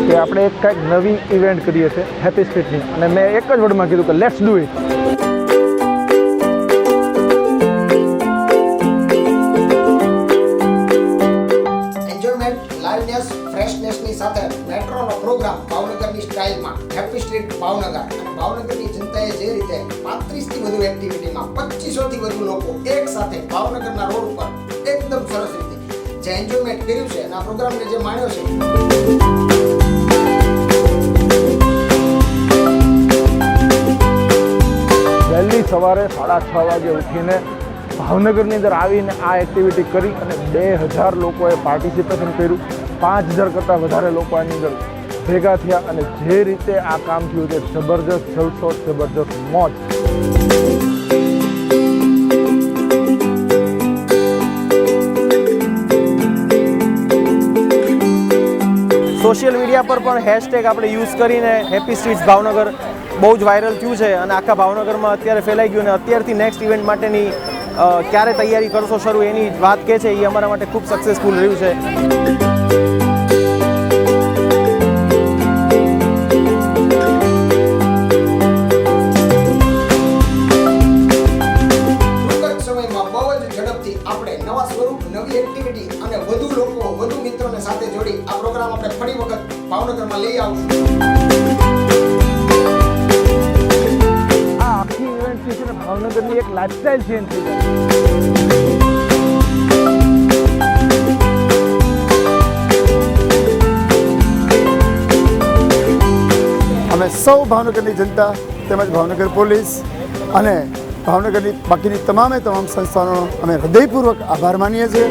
કે આપણે એક કંઈક નવી ઇવેન્ટ કરીએ છીએ હેપી સ્ટ્રીટની, અને મેં એક જ વર્ડમાં કીધું કે લેટ્સ ડુ ઇટ. એન્જોયમેન્ટ, લાઇવનેસ, ફ્રેશનેસની સાથે મેટ્રોનો પ્રોગ્રામ ભાવનગરની સ્ટાઇલમાં હેપી સ્ટ્રીટ ભાવનગર. અને ભાવનગરની જનતાએ જે રીતે 35થી વધુ એક્ટિવિટીમાં 2500થી વધુ લોકો એક સાથે ભાવનગરના રોડ ઉપર એકદમ સરસ રીતે જે એન્જોયમેન્ટ કર્યું છે અને આ પ્રોગ્રામને જે માણ્યો છે, વહેલી સવારે 6:30 વાગે ઉઠીને ભાવનગરની અંદર આવીને આ એક્ટિવિટી કરી અને 2000 લોકોએ પાર્ટિસિપેશન કર્યું. 5000 કરતાં વધારે લોકો આની અંદર ભેગા થયા અને જે રીતે આ કામ થયું છે જબરજસ્ત જલસો, જબરજસ્ત મોજ. સોશિયલ મીડિયા પર પણ હેશટેગ આપણે યુઝ કરીને હેપી સ્ટ્રીટ્સ ભાવનગર બહુ જ વાયરલ થયું છે અને આખા ભાવનગરમાં અત્યારે ફેલાઈ ગયું. અને અત્યારથી નેક્સ્ટ ઇવેન્ટ માટેની ક્યારે તૈયારી કરશો શરૂ એની વાત કહે છે, એ અમારા માટે ખૂબ સક્સેસફુલ રહ્યું છે. આપણે નવા સ્વરૂપ, નવી એક્ટિવિટી અને વધુ લોકો, વધુ મિત્રોને સાથે જોડી આ પ્રોગ્રામ આપણે ફરી વખત ભાવનગરમાં લઈ આવશું. આ આખી ઇવેન્ટ છે ને ભાવનગરની એક લાઇફસ્ટાઇલ ચેન્જ થઈ જાય. અમે સૌ ભાવનગરની જનતા તેમજ ભાવનગર પોલીસ અને ભાવનગરની બાકીની તમામ સંસ્થાઓનો અમે હૃદયપૂર્વક આભાર માનીએ છીએ.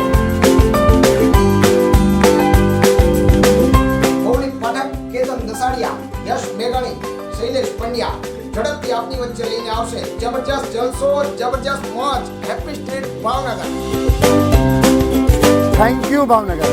મૌલિક પાઠક, કેતન દસાડિયા, યશ મેઘાણી, શૈલેષ પંડ્યા ઝડપથી આપની વચ્ચે લઈને આવશે જબરજસ્ત જલસો, જબરજસ્ત મોજ. Happy street Bhavnagar. Thank you Bhavnagar.